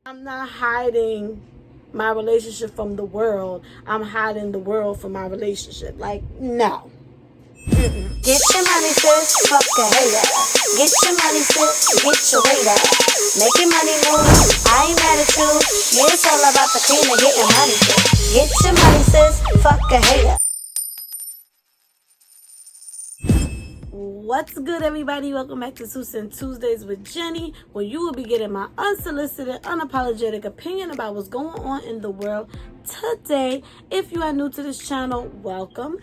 I'm not hiding my relationship from the world. I'm hiding the world from my relationship. Like, no. Get your money, sis, fuck a hater. Get your money, sis, get your waiter. Making money move, I ain't mad at you. Yeah, it's all about the cream and getting money, sis. Get your money, sis, fuck a hater. What's good, everybody? Welcome back to Susan Tuesdays with Jenny, where you will be getting my unsolicited, unapologetic opinion about what's going on in the world today. If you are new to this channel, welcome.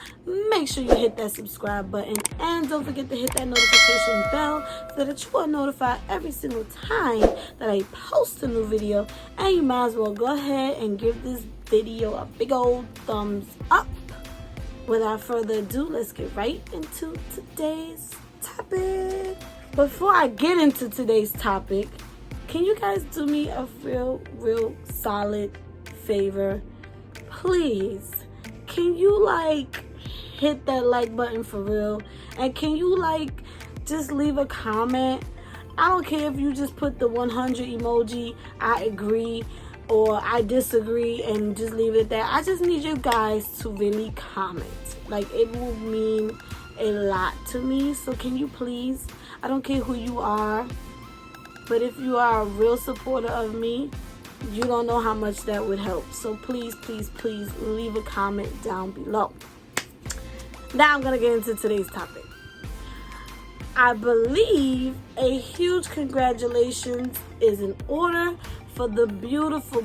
Make sure you hit that subscribe button and don't forget to hit that notification bell so that you are notified every single time that I post a new video. And you might as well go ahead and give this video a big old thumbs up. Without further ado, let's get right into today's topic. Before I get into today's topic, can you guys do me a real solid favor? Please, can you hit that like button for real? And can you just leave a comment? I don't care if you just put the 100 emoji, I agree, or I disagree, and just leave it at that. I just need you guys to really comment. It will mean a lot to me. So can you please, I don't care who you are, but if you are a real supporter of me, you don't know how much that would help. So please leave a comment down below. Now I'm gonna get into today's topic. I believe a huge congratulations is in order for the beautiful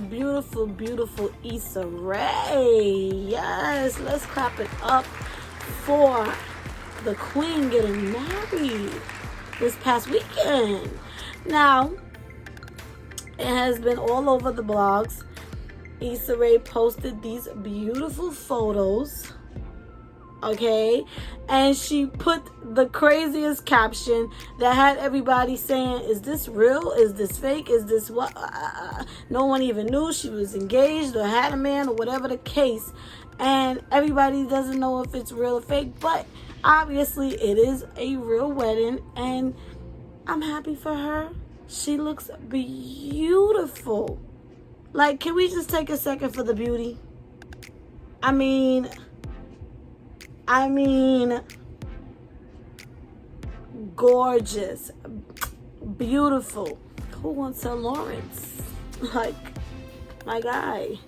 Issa Rae. Yes, let's clap it up for the queen getting married this past weekend. Now, it has been all over the blogs. Issa Rae posted these beautiful photos, okay, and she put the craziest caption that had everybody saying, is this real, is this fake, is this what? No one even knew she was engaged or had a man or whatever the case, and everybody doesn't know if it's real or fake, but obviously it is a real wedding, and I'm happy for her. She looks beautiful. Can we just take a second for the beauty? I mean, gorgeous, beautiful. Who wants a Lawrence? My guy.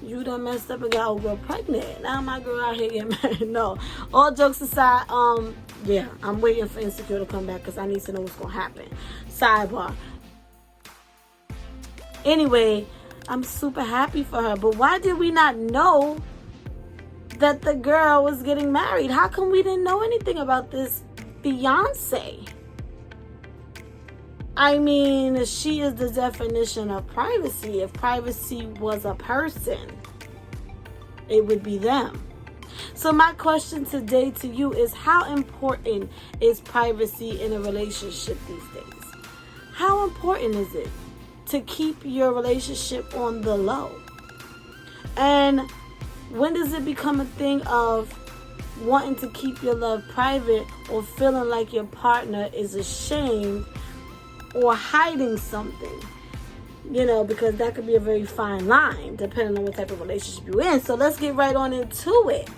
You done messed up and got old girl pregnant. Now my girl out here getting married. No, all jokes aside, yeah, I'm waiting for Insecure to come back because I need to know what's gonna happen. Sidebar. Anyway, I'm super happy for her, but why did we not know that the girl was getting married? How come we didn't know anything about this fiance? I mean, she is the definition of privacy. If privacy was a person, it would be them. So my question today to you is, how important is privacy in a relationship these days? How important is it to keep your relationship on the low? And when does it become a thing of wanting to keep your love private or feeling like your partner is ashamed or hiding something? Because that could be a very fine line depending on what type of relationship you're in. So let's get right on into it.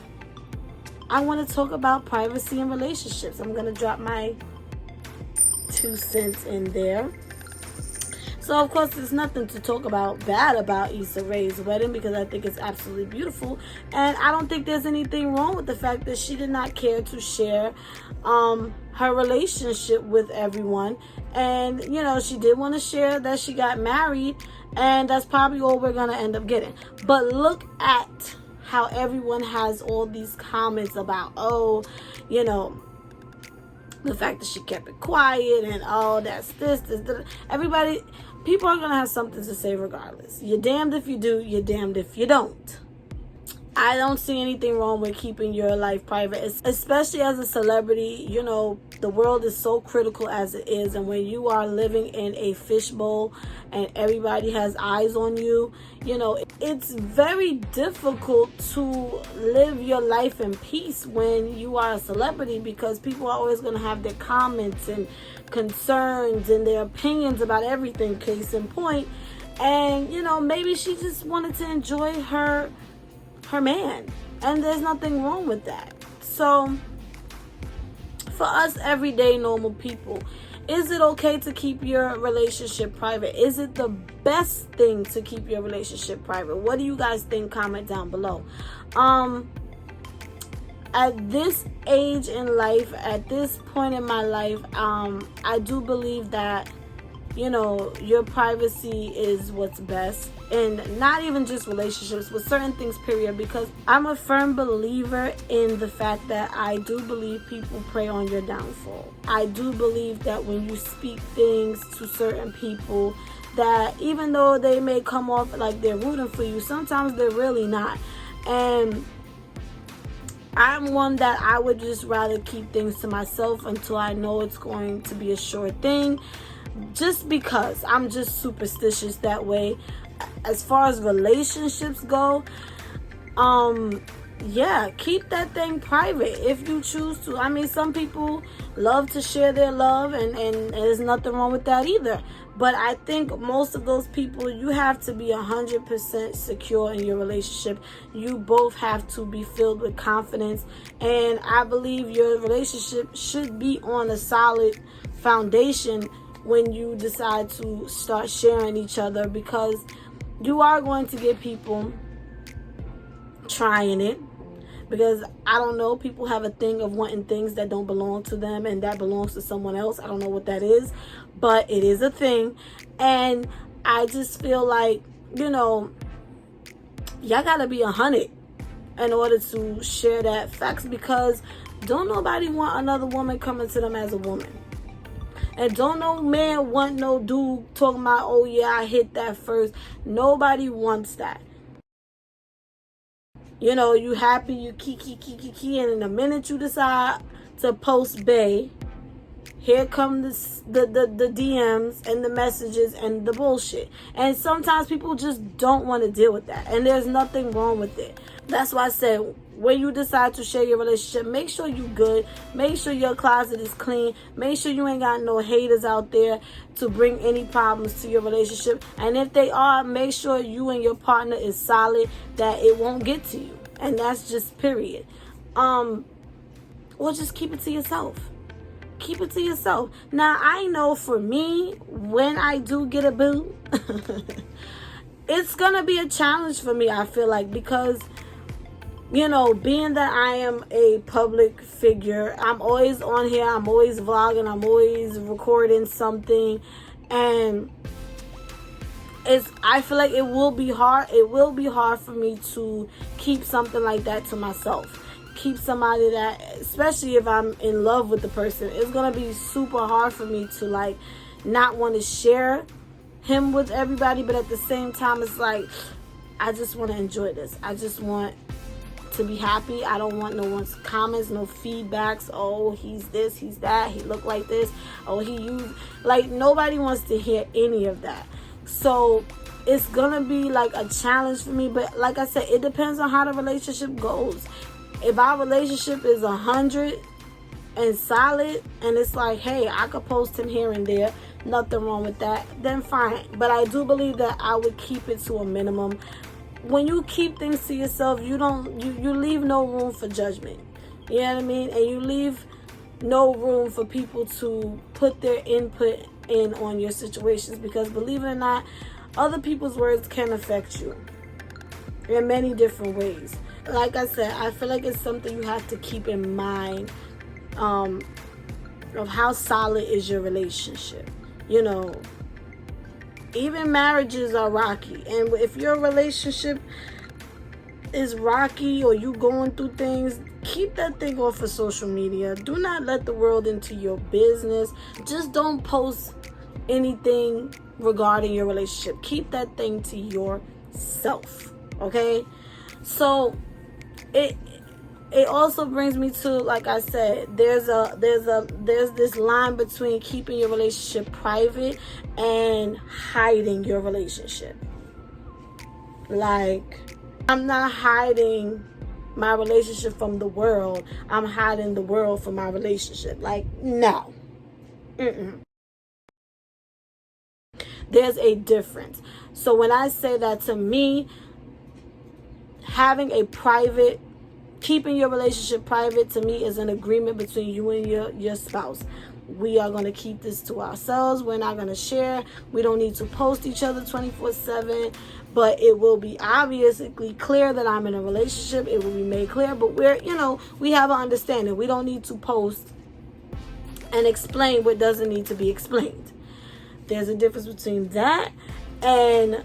I want to talk about privacy in relationships. I'm going to drop my 2 cents in there. So, of course, there's nothing to talk bad about Issa Rae's wedding because I think it's absolutely beautiful. And I don't think there's anything wrong with the fact that she did not care to share her relationship with everyone. And, she did want to share that she got married, and that's probably all we're going to end up getting. But look at how everyone has all these comments about, the fact that she kept it quiet and that's this. People are going to have something to say regardless. You're damned if you do, you're damned if you don't. I don't see anything wrong with keeping your life private, especially as a celebrity. the world is so critical as it is, and when you are living in a fishbowl and everybody has eyes on you, you know, it's very difficult to live your life in peace when you are a celebrity, because people are always going to have their comments and concerns and their opinions about everything, case in point. And, you know, maybe she just wanted to enjoy her man, and there's nothing wrong with that. So for us everyday normal people, is it okay to keep your relationship private? Is it the best thing to keep your relationship private? What do you guys think? Comment down below. At this age in life, at this point in my life, I do believe that, you know, your privacy is what's best. And not even just relationships, with certain things, period. Because I'm a firm believer in the fact that I do believe people prey on your downfall. I do believe that when you speak things to certain people, that even though they may come off like they're rooting for you, sometimes they're really not. And I'm one that I would just rather keep things to myself until I know it's going to be a sure thing. Just because I'm just superstitious that way. As far as relationships go, yeah, keep that thing private if you choose to. I mean, some people love to share their love, and there's nothing wrong with that either. But I think most of those people, you have to be 100% secure in your relationship. You both have to be filled with confidence. And I believe your relationship should be on a solid foundation when you decide to start sharing each other, because you are going to get people trying it. Because I don't know, people have a thing of wanting things that don't belong to them and that belongs to someone else. I don't know what that is, but it is a thing. And I just feel like, you know, y'all gotta be 100 in order to share that facts, because don't nobody want another woman coming to them as a woman. And don't no man want no dude talking about, oh yeah, I hit that first. Nobody wants that. You know, you happy, you key, and in the minute you decide to post bae, here come the DMs and the messages and the bullshit. And sometimes people just don't want to deal with that. And there's nothing wrong with it. That's why I said, when you decide to share your relationship, make sure you good. Make sure your closet is clean. Make sure you ain't got no haters out there to bring any problems to your relationship. And if they are, make sure you and your partner is solid, that it won't get to you. And that's just period. Or just keep it to yourself. Keep it to yourself. Now, I know for me, when I do get a boo, it's gonna be a challenge for me, I feel like, because, you know, being that I am a public figure, I'm always on here, I'm always vlogging, I'm always recording something, and I feel like it will be hard for me to keep something like that to myself. Keep somebody that, especially if I'm in love with the person, it's gonna be super hard for me to like not want to share him with everybody, but at the same time it's like, I just want to enjoy this. I just want to be happy. I don't want no one's comments, no feedbacks. Oh, he's this, he's that, he looked like this, oh, he used, like, nobody wants to hear any of that. So it's gonna be like a challenge for me. But like I said, it depends on how the relationship goes. If our relationship is 100 and solid, and it's like, hey, I could post him here and there, nothing wrong with that, then fine. But I do believe that I would keep it to a minimum. When you keep things to yourself, you leave no room for judgment. You know what I mean? And you leave no room for people to put their input in on your situations, because believe it or not, other people's words can affect you in many different ways. Like I said, I feel like it's something you have to keep in mind, of how solid is your relationship. You know, even marriages are rocky, and if your relationship is rocky or you going through things, keep that thing off of social media. Do not let the world into your business. Just don't post anything regarding your relationship. Keep that thing to yourself, okay? So it also brings me to, like I said, there's this line between keeping your relationship private and hiding your relationship. Like, I'm not hiding my relationship from the world. I'm hiding the world from my relationship. Like, no. There's a difference. So when I say that, to me, having a private, keeping your relationship private, to me is an agreement between you and your spouse. We are going to keep this to ourselves. We're not going to share. We don't need to post each other 24/7. But it will be obviously clear that I'm in a relationship. It will be made clear. But we have an understanding. We don't need to post and explain what doesn't need to be explained. There's a difference between that and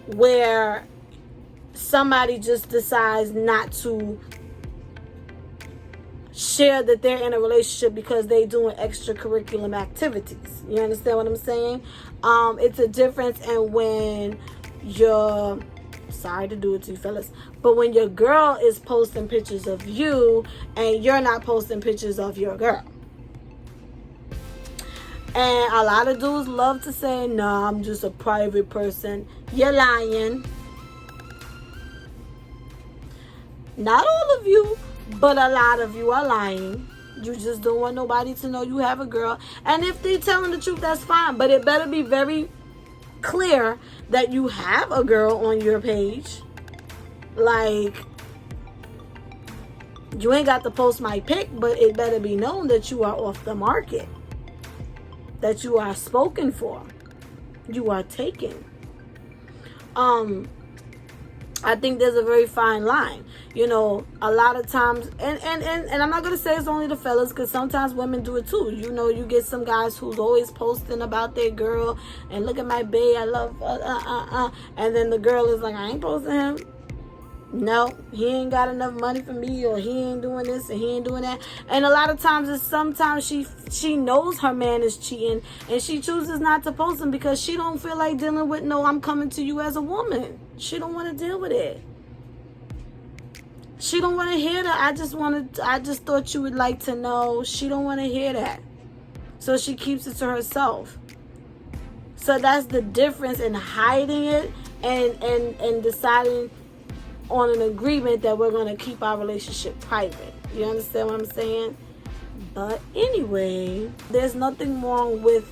where somebody just decides not to share that they're in a relationship because they're doing extracurricular activities. You understand what I'm saying? It's a difference. And when sorry to do it to you fellas, but when your girl is posting pictures of you and you're not posting pictures of your girl. And a lot of dudes love to say, nah, I'm just a private person. You're lying. Not all of you, but a lot of you are lying. You just don't want nobody to know you have a girl. And if they're telling the truth, that's fine. But it better be very clear that you have a girl on your page. Like, you ain't got to post my pic, but it better be known that you are off the market. That you are spoken for. You are taken. I think there's a very fine line. A lot of times, and I'm not going to say it's only the fellas, because sometimes women do it too. You get some guys who's always posting about their girl, and look at my bae, I love, and then the girl is like, I ain't posting him. No, he ain't got enough money for me, or he ain't doing this and he ain't doing that. And a lot of times, sometimes she knows her man is cheating, and she chooses not to post him because she don't feel like dealing with, no, I'm coming to you as a woman. She don't want to deal with it. She don't want to hear that. I just thought you would like to know. She don't want to hear that. So she keeps it to herself. So that's the difference in hiding it and deciding on an agreement that we're going to keep our relationship private. You understand what I'm saying? But anyway, there's nothing wrong with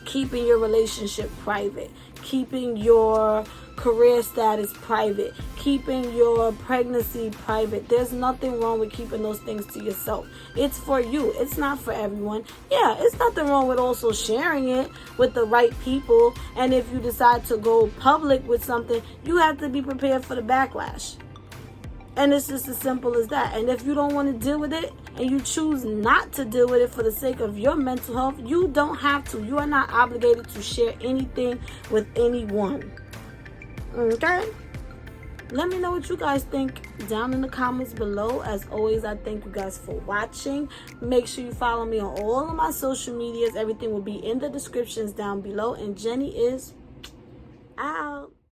keeping your relationship private, keeping your career status private, keeping your pregnancy private. There's nothing wrong with keeping those things to yourself. It's for you. It's not for everyone. Yeah, it's nothing wrong with also sharing it with the right people. And if you decide to go public with something, you have to be prepared for the backlash. And it's just as simple as that. And if you don't want to deal with it, and you choose not to deal with it for the sake of your mental health, you don't have to. You are not obligated to share anything with anyone. Okay? Let me know what you guys think down in the comments below. As always, I thank you guys for watching. Make sure you follow me on all of my social medias. Everything will be in the descriptions down below. And Jenny is out.